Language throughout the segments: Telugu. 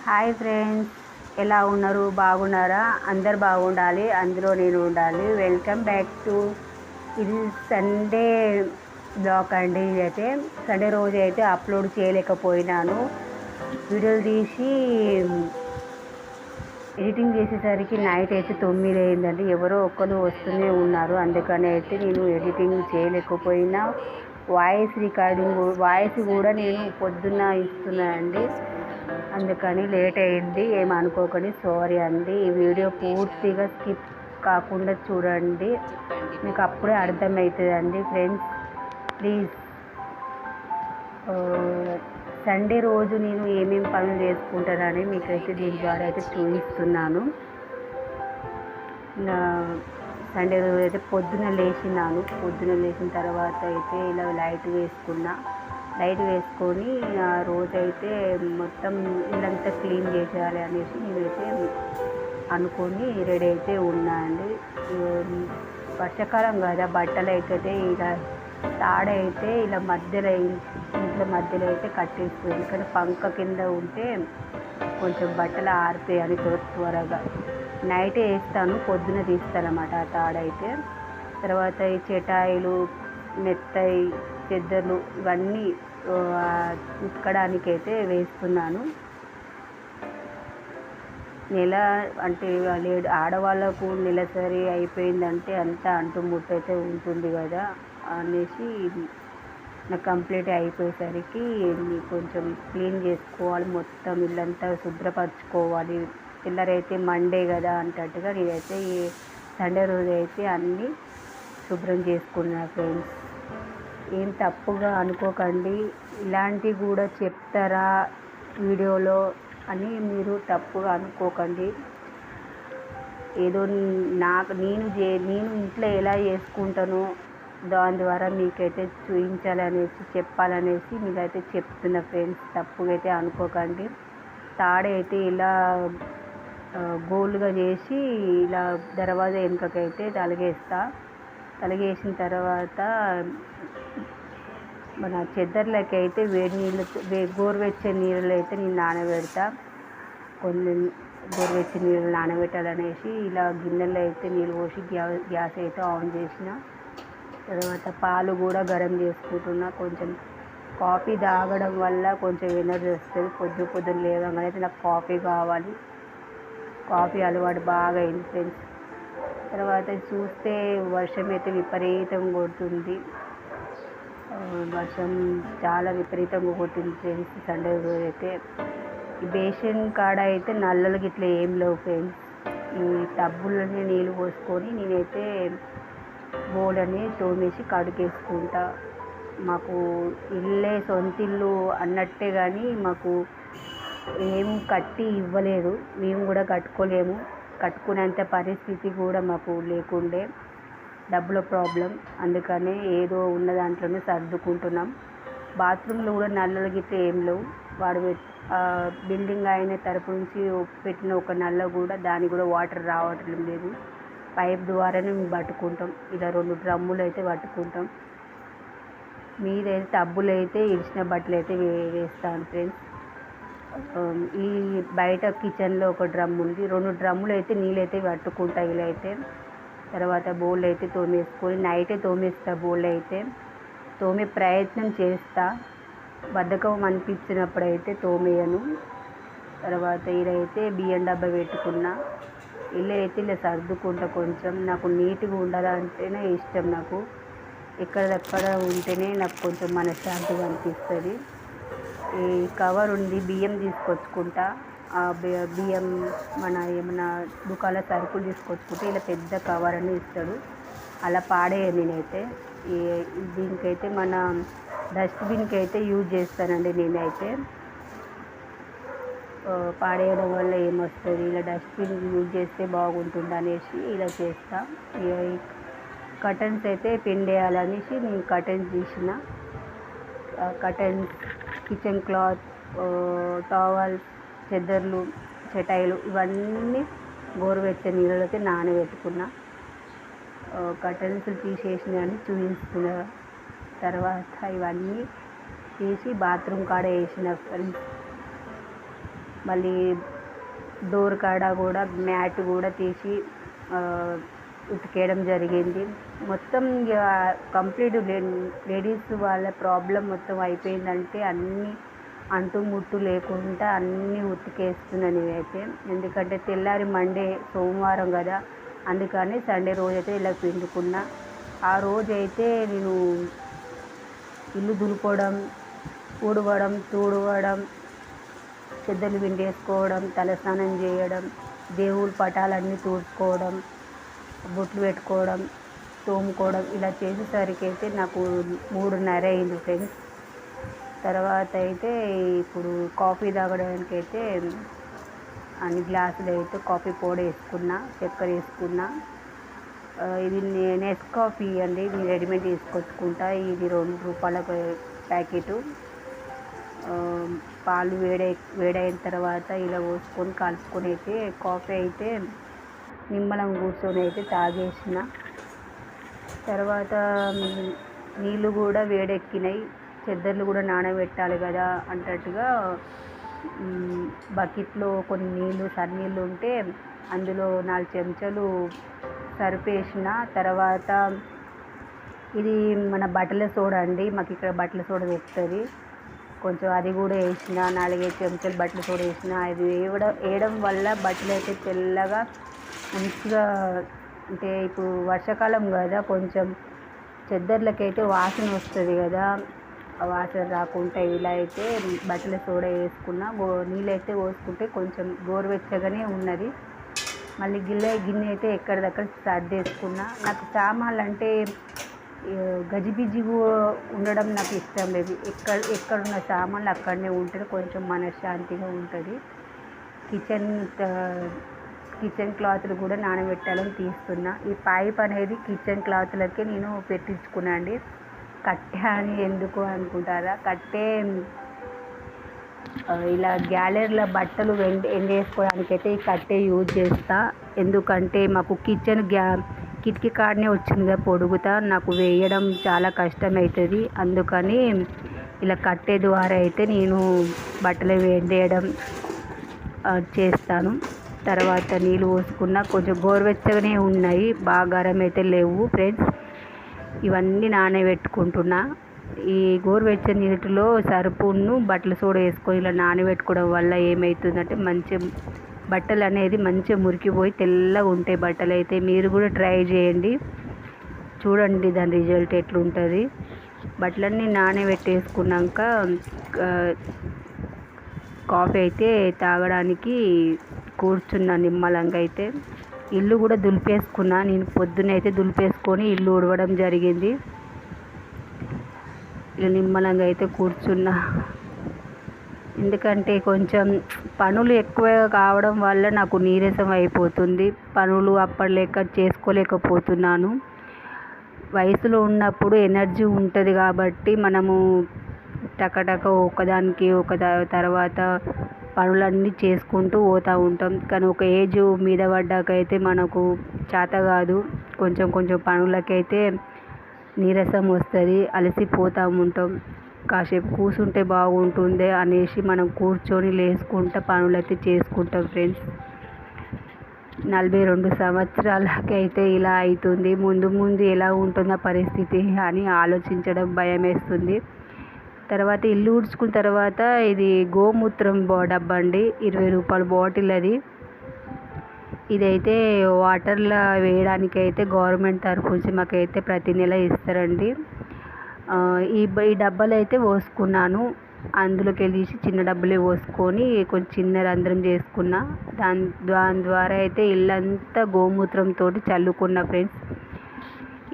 హాయ్ ఫ్రెండ్స్, ఎలా ఉన్నారు? బాగున్నారా? అందరు బాగుండాలి, అందులో నేను ఉండాలి. వెల్కమ్ బ్యాక్ టు ఇది సండే బ్లాగ్ అండి. ఇదైతే సండే రోజు అయితే అప్లోడ్ చేయలేకపోయినాను. వీడియోలు తీసి ఎడిటింగ్ చేసేసరికి నైట్ అయితే 9 అయిందండి. ఎవరో ఒక్కరు వస్తూనే ఉన్నారు, అందుకని అయితే నేను ఎడిటింగ్ చేయలేకపోయినా. వాయిస్ కూడా నేను పొద్దున్న ఇస్తున్నా అండి, అందుకని లేట్ అయింది. ఏమనుకోకండి, సారీ అండి. ఈ వీడియో పూర్తిగా స్కిప్ కాకుండా చూడండి, మీకు అప్పుడే అర్థమవుతుందండి. ఫ్రెండ్స్ ప్లీజ్, సండే రోజు నేను ఏమేమి పనులు చేసుకుంటానని మీకైతే దీని ద్వారా అయితే చూపిస్తున్నాను. సండే రోజు అయితే పొద్దున లేచిన తర్వాత అయితే ఇలా లైట్ వేసుకొని ఆ రోజైతే మొత్తం ఇల్లంతా క్లీన్ చేసేయాలి అనేసి నేనైతే అనుకొని రెడీ అయితే ఉన్నా అండి. వర్షాకాలం కదా, బట్టలు అయితే ఇలా తాడైతే ఇలా ఇంట్లో మధ్యలో అయితే కట్టేస్తుంది. కానీ పంక కింద ఉంటే కొంచెం బట్టలు ఆరిపోయాలి త్వరగా. నైటే వేస్తాను, పొద్దున తీస్తాను అన్నమాట ఆ తాడైతే. తర్వాత ఈ చటాయిలు, మెత్తయి, చెద్దర్లు ఇవన్నీ ఉతకడానికైతే వేస్తున్నాను. అంటే ఆడవాళ్ళకు నెలసరి అయిపోయిందంటే అంతా అంటుముట్టు అయితే ఉంటుంది కదా అనేసి నాకు కంప్లీట్ అయిపోయేసరికి కొంచెం క్లీన్ చేసుకోవాలి, మొత్తం ఇల్లంతా శుభ్రపరచుకోవాలి. పిల్లరైతే మండే కదా అంటట్టుగా నేనైతే ఈ సండే రోజు అయితే అన్నీ శుభ్రం చేసుకున్నా. ఫ్రెండ్స్, ఏం తప్పుగా అనుకోకండి, ఇలాంటివి కూడా చెప్తారా వీడియోలో అని మీరు తప్పుగా అనుకోకండి. ఏదో నేను ఇంట్లో ఎలా చేసుకుంటానో దాని ద్వారా మీకైతే చూపించాలనేసి చెప్పాలనేసి మీకైతే చెప్తున్నా. ఫ్రెండ్స్, తప్పుగా అయితే అనుకోకండి. తాడైతే ఇలా గోల్డ్గా చేసి ఇలా దర్వాజా వెనుకకైతే తలగేసిన తర్వాత మన చెద్దర్లకి అయితే గోరువెచ్చని నీళ్ళు అయితే నేను నానబెడతా. కొన్ని గోరువెచ్చని నీళ్ళు నానబెట్టాలనేసి ఇలా గిన్నెలో అయితే నీళ్ళు పోసి గ్యాస్ అయితే ఆన్ చేసిన తర్వాత పాలు కూడా గరం చేసుకుంటున్నా. కొంచెం కాఫీ తాగడం వల్ల కొంచెం ఎనర్జీ వస్తుంది. పొద్దున్న లేవగానే అయితే నాకు కాఫీ కావాలి. కాఫీ అలవాటు బాగా అయింది ఫ్రెండ్స్. తర్వాత చూస్తే వర్షం అయితే విపరీతంగా కొడుతుంది. వర్షం చాలా విపరీతంగా కొట్టింది ఫ్రెండ్స్. సండే రోజు అయితే ఈ బేసిన్ కాడ అయితే నల్లలు గిట్లా ఏం లేవు ఫ్రెండ్స్. ఈ టబ్బులనే నీళ్ళు పోసుకొని నేనైతే బోలని తోమేసి కడుకేసుకుంటా. మాకు సొంత ఇల్లు అన్నట్టే, కానీ మాకు ఏం కట్టి ఇవ్వలేదు, మేము కూడా కట్టుకోలేము. కట్టుకునేంత పరిస్థితి కూడా మాకు లేకుండే, డబ్బుల ప్రాబ్లం. అందుకనే ఏదో ఉన్న దాంట్లోనే సర్దుకుంటున్నాం. బాత్రూంలో కూడా నల్లలు గిట్ల ఏం లేవు. బిల్డింగ్ ఆయన తరపు నుంచి పెట్టిన ఒక నల్ల కూడా దానికి కూడా వాటర్ రావటం లేదు. పైప్ ద్వారానే మేము పట్టుకుంటాం. ఇలా 2 డ్రమ్ములు అయితే పట్టుకుంటాం. మీదైతే టబ్బులు అయితే ఇడిచిన బట్టలు అయితే వేస్తాను ఫ్రెండ్స్. ఈ బయట కిచెన్లో ఒక డ్రమ్ ఉంది, 2 డ్రమ్ములు అయితే నీళ్ళైతే పట్టుకుంటాయి. ఇలా అయితే తర్వాత బౌల్ అయితే తోమేసుకొని నైటే తోమేస్తా. బౌల్ అయితే తోమే ప్రయత్నం చేస్తా, బద్ధకం అనిపించినప్పుడు అయితే తోమేయను. తర్వాత ఇదైతే బియ్యం డబ్బా పెట్టుకున్నా. ఇల్లు అయితే ఇలా సర్దుకుంటా. కొంచెం నాకు నీట్గా ఉండాలంటేనే ఇష్టం. నాకు ఎక్కడెక్కడ ఉంటేనే నాకు కొంచెం మనశ్శాంతిగా అనిపిస్తుంది. ఈ కవర్ ఉంది, బియ్యం తీసుకొచ్చుకుంటా. ఆ బియ్యం ఏమైనా దుకాణాల సరుకులు తీసుకొచ్చుకుంటే ఇలా పెద్ద కవర్ అని ఇస్తాడు, అలా పాడేయను నేనైతే. దీనికైతే మన డస్ట్బిన్కి అయితే యూజ్ చేస్తానండి నేనైతే. పాడేయడం వల్ల ఏమొస్తుంది, ఇలా డస్ట్బిన్ యూజ్ చేస్తే బాగుంటుంది అనేసి ఇలా చేస్తా. కర్టన్స్ అయితే పిండేయాలనేసి నేను కర్టన్స్ తీసిన. కర్టన్స్, కిచెన్ క్లాత్, టవల్స్, చెద్దర్లు, చటాయిలు ఇవన్నీ గోరువెచ్చని నీళ్ళైతే నానబెట్టుకున్నా. కర్టన్స్ తీసేసినవన్నీ చూపిస్తున్నా. తర్వాత ఇవన్నీ తీసి బాత్రూమ్ కాడ వేసిన ఫ్రెండ్స్. మళ్ళీ డోర్ కాడ కూడా మ్యాట్ కూడా తీసి ఉతికేయడం జరిగింది. మొత్తం ఇక కంప్లీట్ లేడీస్ వాళ్ళ ప్రాబ్లం మొత్తం అయిపోయిందంటే అన్నీ అంటు ముట్టు లేకుండా అన్నీ ఉతికేస్తున్నాను నేనైతే. ఎందుకంటే తెల్లారి మండే సోమవారం కదా, అందుకని సండే రోజైతే ఇలా పిండుకున్నా. ఆ రోజైతే నేను ఇల్లు దులుపడం, ఊడవడం, తుడవడం, చెద్దలు పిండేసుకోవడం, తలస్నానం చేయడం, దేవుళ్ళ పటాలన్నీ తుడుచుకోవడం, బొట్లు పెట్టుకోవడం, తోముకోవడం ఇలా చేసేసరికి అయితే నాకు 3:30 అయింది ఫ్రెండ్స్. తర్వాత అయితే ఇప్పుడు కాఫీ తాగడానికి అయితే అన్ని గ్లాసులు అయితే కాఫీ పౌడర్ వేసుకున్నా, చక్కెర వేసుకున్నా. ఇది నెస్కాఫీ అండి, నేను రెడీమేడ్ తీసుకొచ్చుకుంటా. ఇది ₹2 ప్యాకెటు. పాలు వేడైన తర్వాత ఇలా పోసుకొని కలుపుకొని అయితే కాఫీ అయితే నిమ్మలం కూర్చొని అయితే తాగేసిన. తర్వాత నీళ్ళు కూడా వేడెక్కినాయి, చెద్దర్లు కూడా నానబెట్టాలి కదా అన్నట్టుగా బకెట్లో కొన్ని నీళ్ళు సన్నీళ్ళు ఉంటే అందులో 4 చెంచాలు సరిపేసిన. తర్వాత ఇది మన బట్టల సోడా అండి, మాకు ఇక్కడ బట్టల సోడా దొరుకుతుంది, కొంచెం అది కూడా వేసిన. 4-5 చెంచాలు బట్టల సోడా వేసిన. అది వేయడం వల్ల బట్టలు అయితే తెల్లగా మంచిగా, అంటే ఇప్పుడు వర్షాకాలం కదా, కొంచెం చెద్దర్లకైతే వాసన వస్తుంది కదా, ఆ వాసన రాకుండా ఇలా అయితే బట్టల సోడా వేసుకున్నా. నీళ్ళైతే పోసుకుంటే కొంచెం గోరువెచ్చగానే ఉన్నది. మళ్ళీ గిన్నె అయితే ఎక్కడిదక్కడ సర్దేసుకున్నా. నాకు సామాన్లు అంటే గజిబిజిగా ఉండడం నాకు ఇష్టం లేదు. ఎక్కడున్న సామాన్లు అక్కడనే ఉంటే కొంచెం మనశ్శాంతిగా ఉంటుంది. కిచెన్ క్లాత్లు కూడా నానబెట్టాలని తీస్తున్నా. ఈ పైప్ అనేది కిచెన్ క్లాత్లకే నేను పెట్టించుకున్నా అండి. కట్టె అని ఎందుకు అనుకుంటారా, కట్టె ఇలా గ్యాలరీలో బట్టలు ఎండేసుకోవడానికైతే ఈ కట్టె యూజ్ చేస్తా. ఎందుకంటే మాకు కిటికీ కాడనే వచ్చింది కదా పొడుగుతా, నాకు వేయడం చాలా కష్టమవుతుంది. అందుకని ఇలా కట్టె ద్వారా అయితే నేను బట్టలు ఎండేయడం చేస్తాను. తర్వాత నీళ్ళు పోసుకున్న, కొంచెం గోరువెచ్చగానే ఉన్నాయి, బాగా గరం అయితే లేవు ఫ్రెండ్స్. ఇవన్నీ నానబెట్టుకుంటున్నా. ఈ గోరువెచ్చని నీటిలో సరుపును బట్టల సోడా వేసుకొని ఇలా నానబెట్టుకోవడం వల్ల ఏమవుతుందంటే మంచి బట్టలు అనేది మంచిగా మురికిపోయి తెల్లగా ఉంటాయి బట్టలు అయితే. మీరు కూడా ట్రై చేయండి, చూడండి దాని రిజల్ట్ ఎట్లుంటుంది. బట్టలన్నీ నానబెట్టేసుకున్నాక కాఫీ అయితే తాగడానికి కూర్చున్నా నిమ్మలంగా అయితే. ఇల్లు కూడా దులిపేసుకున్నా, నేను పొద్దునైతే దులిపేసుకొని ఇల్లు ఉడవడం జరిగింది. ఇలా నిమ్మలంగా అయితే కూర్చున్నా. ఎందుకంటే కొంచెం పనులు ఎక్కువ కావడం వల్ల నాకు నీరసం అయిపోతుంది. పనులు అప్పటిలేక చేసుకోలేకపోతున్నాను. వయసులో ఉన్నప్పుడు ఎనర్జీ ఉంటుంది కాబట్టి మనము టకటక ఒకదానికి తర్వాత పనులన్నీ చేసుకుంటూ పోతూ ఉంటాం. కానీ ఒక ఏజ్ మీద పడ్డాకైతే మనకు చేత కాదు. కొంచెం పనులకైతే నీరసం వస్తుంది, అలసిపోతూ ఉంటాం. కాసేపు కూర్చుంటే బాగుంటుంది అనేసి మనం కూర్చొని లేసుకుంటూ పనులైతే చేసుకుంటాం ఫ్రెండ్స్. 42 సంవత్సరాలకైతే ఇలా అవుతుంది. ముందు ఎలా ఉంటుందో పరిస్థితి అని ఆలోచించడం భయం వేస్తుంది. తర్వాత ఇల్లు ఊడ్చుకున్న తర్వాత ఇది గోమూత్రం డబ్బా అండి, ₹20 బాటిల్ అది. ఇదైతే వాటర్లో వేయడానికైతే గవర్నమెంట్ తరఫు నుంచి మాకైతే ప్రతి నెల ఇస్తారండి. ఈ డబ్బాలు అయితే పోసుకున్నాను. అందులోకి వెళ్ళి చిన్న డబ్బులే పోసుకొని కొంచెం చిన్న రంధ్రం చేసుకున్నా. దాని ద్వారా అయితే ఇల్లంతా గోమూత్రంతో చల్లుకున్నా ఫ్రెండ్స్.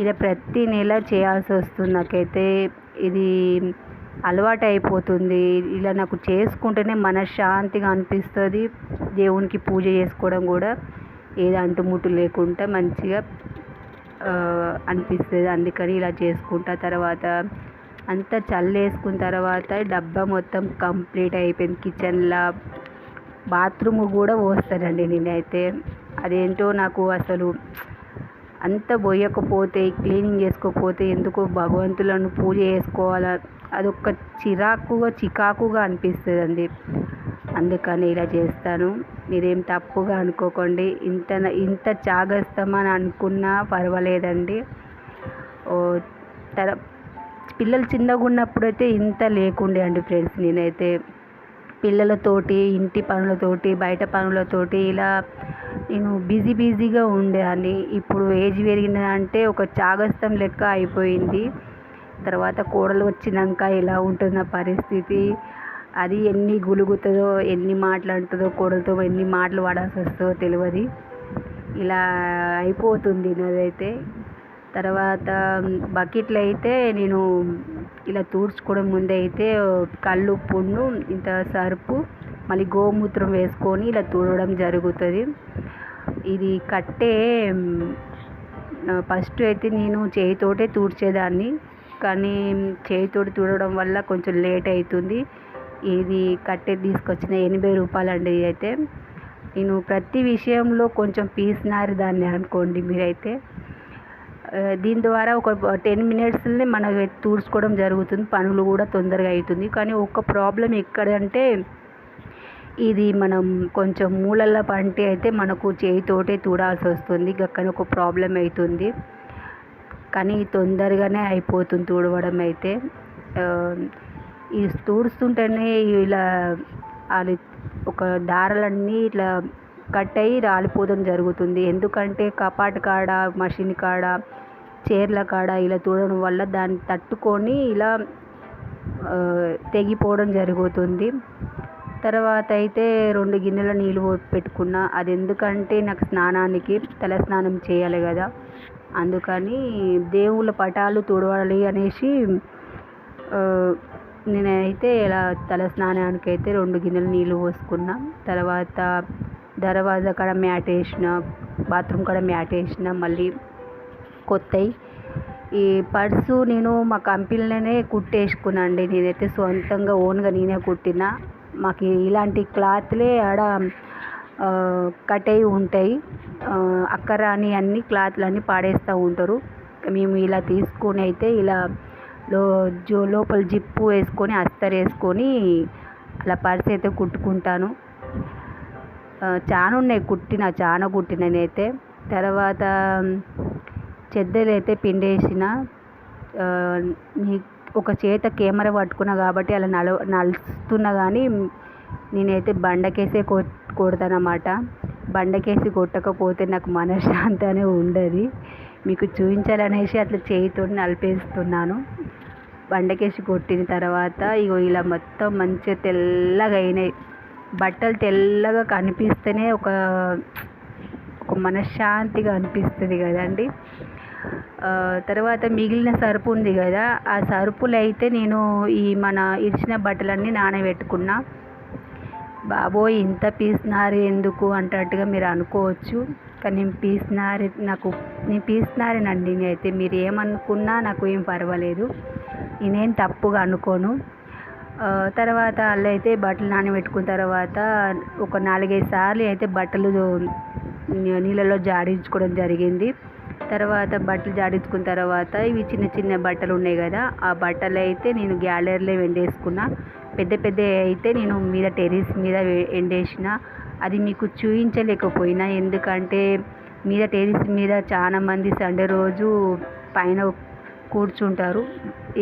ఇలా ప్రతి నెల చేయాల్సి వస్తుంది నాకైతే. ఇది అలవాటు అయిపోతుంది. ఇలా నాకు చేసుకుంటేనే మనశ్శాంతిగా అనిపిస్తుంది. దేవునికి పూజ చేసుకోవడం కూడా ఏది అంటుముట్టు లేకుండా మంచిగా అనిపిస్తుంది. అందుకని ఇలా చేసుకుంటా. తర్వాత అంతా చల్లేసుకున్న తర్వాత డబ్బా మొత్తం కంప్లీట్ అయిపోయింది. కిచెన్లో బాత్రూమ్ కూడా పోస్తానండి నేనైతే. అదేంటో నాకు అసలు అంత పోయకపోతే, క్లీనింగ్ చేసుకోకపోతే ఎందుకో భగవంతులను పూజ చేసుకోవాలా అదొక చికాకుగా అనిపిస్తుంది అండి. అందుకని ఇలా చేస్తాను. మీరేం తప్పుగా అనుకోకండి. ఇంత చాగస్తామని అనుకున్నా పర్వాలేదండి. తర పిల్లలు చిన్నగా ఉన్నప్పుడైతే ఇంత లేకుండే అండి ఫ్రెండ్స్. నేనైతే పిల్లలతోటి, ఇంటి పనులతోటి, బయట పనులతోటి ఇలా నేను బిజీగా ఉండేదాన్ని. ఇప్పుడు ఏజ్ పెరిగిందంటే ఒక చాగస్తం లెక్క అయిపోయింది. తర్వాత కోడలు వచ్చినాక ఎలా ఉంటుంది నా పరిస్థితి, అది ఎన్ని గులుగుతుందో, ఎన్ని మాట్లాడుతుందో, కోడలతో ఎన్ని మాటలు పడాల్సి వస్తుందో తెలియదు. ఇలా అయిపోతుంది నాదైతే. తర్వాత బకెట్లు అయితే నేను ఇలా తుడుచుకోవడం ముందే అయితే కల్లుప్పును ఇంత సర్పు మళ్ళీ గోమూత్రం వేసుకొని ఇలా తుడవడం జరుగుతుంది. ఇది కట్టే ఫస్ట్ అయితే నేను చేయితోటే తుడిచేదాన్ని, కానీ చేయితోటి తుడవడం వల్ల కొంచెం లేట్ అవుతుంది. ఇది కట్టే తీసుకొచ్చిన 80 రూపాయలు అండి. ఇది అయితే నేను ప్రతి విషయంలో కొంచెం పీసినారు దాన్ని అనుకోండి మీరైతే. దీని ద్వారా ఒక 10 మినిట్స్లోనే మనం తుడుచుకోవడం జరుగుతుంది. పనులు కూడా తొందరగా అవుతుంది. కానీ ఒక ప్రాబ్లం ఎక్కడంటే ఇది మనం కొంచెం మూలల పంటి అయితే మనకు చేయితోటే తుడాల్సి వస్తుంది. అక్కడ ఒక ప్రాబ్లం అవుతుంది. కానీ తొందరగానే అయిపోతుంది తుడవడం అయితే. ఈ తుడుస్తుంటేనే ఇలా అది ఒక దారాలన్నీ ఇట్లా కట్ అయ్యి రాలిపోవడం జరుగుతుంది. ఎందుకంటే కపాటు కాడ, మషిన్ కాడ, చీరల కాడ ఇలా తుడవడం వల్ల దాన్ని తట్టుకొని ఇలా తెగిపోవడం జరుగుతుంది. తర్వాత అయితే 2 గిన్నెల నీళ్ళు పెట్టుకున్నా. అది ఎందుకంటే నాకు స్నానానికి తల స్నానం చేయాలి కదా, అందుకని దేవుళ్ళ పటాలు తుడవాలి అనేసి నేనైతే ఇలా తల స్నానానికి అయితే 2 గిన్నెల నీళ్ళు పోసుకున్నా. తర్వాత దర్వాజా కాడ మ్యాట్ వేసిన, బాత్రూమ్ కాడ మ్యాట్ వేసిన, మళ్ళీ కొత్తవి. ఈ పర్సు నేను మా కంపెనీలోనే కుట్టేసుకున్నా అండి. నేనైతే సొంతంగా ఓన్గా నేనే కుట్టిన. మాకు ఇలాంటి క్లాత్లే ఆడ కట్ అయి ఉంటాయి. అక్కరాని అన్ని క్లాత్లన్నీ పాడేస్తూ ఉంటారు. మేము ఇలా తీసుకొని అయితే ఇలా లోపల జిప్పు వేసుకొని అస్తర్ వేసుకొని అలా పర్స్ అయితే కుట్టుకుంటాను. చాలా కుట్టిన నేనైతే. తర్వాత చెద్దలు అయితే పిండేసిన. ఒక చేత కెమెరా పట్టుకున్నా కాబట్టి అలా నడుస్తున్నా, కానీ నేనైతే బండకేసే కొడతానన్నమాట. బండకేసి కొట్టకపోతే నాకు మనశ్శాంతి అనే ఉండదు. మీకు చూపించాలనేసి అట్లా చేయితో నలిపేస్తున్నాను. బండకేసి కొట్టిన తర్వాత ఇగో ఇలా మొత్తం మంచిగా తెల్లగా అయినాయి. బట్టలు తెల్లగా కనిపిస్తేనే ఒక మనశ్శాంతిగా అనిపిస్తుంది కదండి. తర్వాత మిగిలిన సరుపు ఉంది కదా, ఆ సరుపులు అయితే నేను ఈ మన ఇడిచిన బట్టలన్నీ నానబెట్టుకున్నా. బాబోయ్ ఇంత పీసినారు ఎందుకు అంటట్టుగా మీరు అనుకోవచ్చు. కానీ నేను పీసినారేనండి. నేనైతే మీరు ఏమనుకున్నా నాకు ఏం పర్వాలేదు, నేనేం తప్పుగా అనుకోను. తర్వాత అలా అయితే బట్టలు నానబెట్టుకున్న తర్వాత ఒక 4-5 సార్లు అయితే బట్టలు నీళ్ళలో జాడించుకోవడం జరిగింది. తర్వాత బట్టలు జాడించుకున్న తర్వాత ఇవి చిన్న చిన్న బట్టలు ఉన్నాయి కదా, ఆ బట్టలు అయితే నేను గ్యాలరీలో ఎండేసుకున్నా. పెద్ద అయితే నేను మీద టెర్రస్ మీద ఎండేసిన. అది మీకు చూపించలేకపోయినా, ఎందుకంటే మీద టెర్రస్ మీద చాలామంది సండే రోజు పైన కూర్చుంటారు.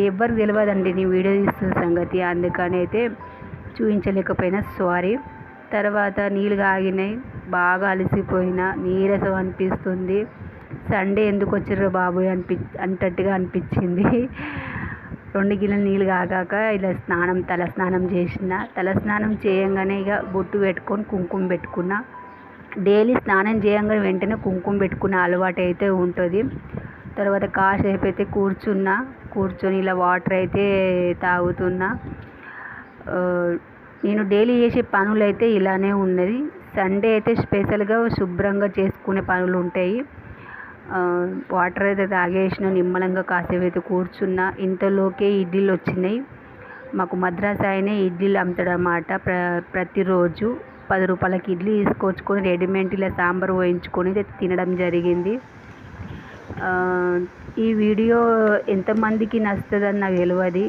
ఎవరికి తెలియదండి నేను వీడియో తీస్తున్న సంగతి, అందుకని అయితే చూపించలేకపోయినా సారీ. తర్వాత నీళ్ళు కాగినాయి, బాగా అలసిపోయినా, నీరసం అనిపిస్తుంది. సండే ఎందుకు వచ్చిర్రో బాబోయ్ అంటట్టుగా అనిపించింది. 2 గిన్నెల నీళ్ళు కాగాక ఇలా తల స్నానం చేసిన. తల స్నానం చేయంగానే ఇక బొట్టు పెట్టుకొని కుంకుమ పెట్టుకున్నా. డైలీ స్నానం చేయంగానే వెంటనే కుంకుమ పెట్టుకున్న అలవాటు అయితే ఉంటుంది. తర్వాత కాసేపు అయితే కూర్చొని ఇలా వాటర్ అయితే తాగుతున్నా. నేను డైలీ చేసే పనులు అయితే ఇలానే ఉన్నది. సండే అయితే స్పెషల్గా శుభ్రంగా చేసుకునే పనులు ఉంటాయి. వాటర్ అయితే తాగేసిన, నిమ్మలంగా కాసేపు అయితే కూర్చున్నా. ఇంతలోకే ఇడ్లీలు వచ్చినాయి. మాకు మద్రాసు ఆయనే ఇడ్లీలు అమ్ముతాడన్నమాట. ప్రతిరోజు 10 రూపాయలకి ఇడ్లీ తీసుకొచ్చుకొని రెడీమేడ్ ఇలా సాంబార్ వేయించుకొని తినడం జరిగింది. ఈ వీడియో ఎంతమందికి నచ్చుతుందని నాకు తెలియదు,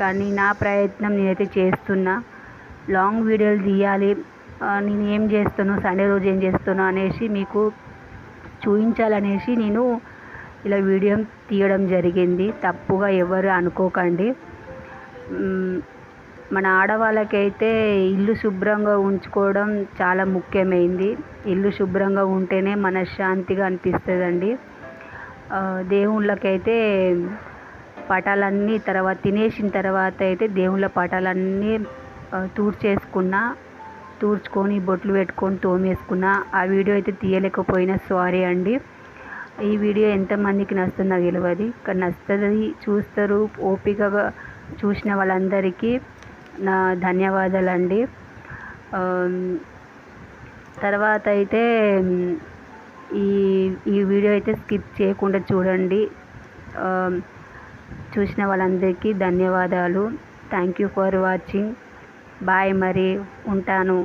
కానీ నా ప్రయత్నం నేనైతే చేస్తున్నా. లాంగ్ వీడియోలు తీయాలి, నేను ఏం చేస్తాను, సండే రోజు ఏం చేస్తాను అనేసి మీకు చూపించాలనేసి నేను ఇలా వీడియో తీయడం జరిగింది. తప్పుగా ఎవరు అనుకోకండి. మన ఆడవాళ్ళకైతే ఇల్లు శుభ్రంగా ఉంచుకోవడం చాలా ముఖ్యమైనది. ఇల్లు శుభ్రంగా ఉంటేనే మనశ్శాంతిగా అనిపిస్తుందండి. దేవుళ్ళకైతే పటాలన్నీ తర్వాత తినేసిన తర్వాత అయితే దేవుళ్ళ పటాలన్నీ తుడుచుకొని బొట్లు పెట్టుకొని తోమేసుకున్నా. ఆ వీడియో అయితే తీయలేకపోయినా సారీ అండి. ఈ వీడియో ఎంతమందికి నచ్చుతుందో నాకు తెలియదు, కానీ నచ్చుతుంది, చూస్తారు. ఓపికగా చూసిన వాళ్ళందరికీ నా ధన్యవాదాలండి. తర్వాత అయితే ఈ ఈ వీడియో అయితే స్కిప్ చేయకుండా చూడండి. చూసిన వాళ్ళందరికీ ధన్యవాదాలు. Thank you for watching. Bye, మరి ఉంటాను.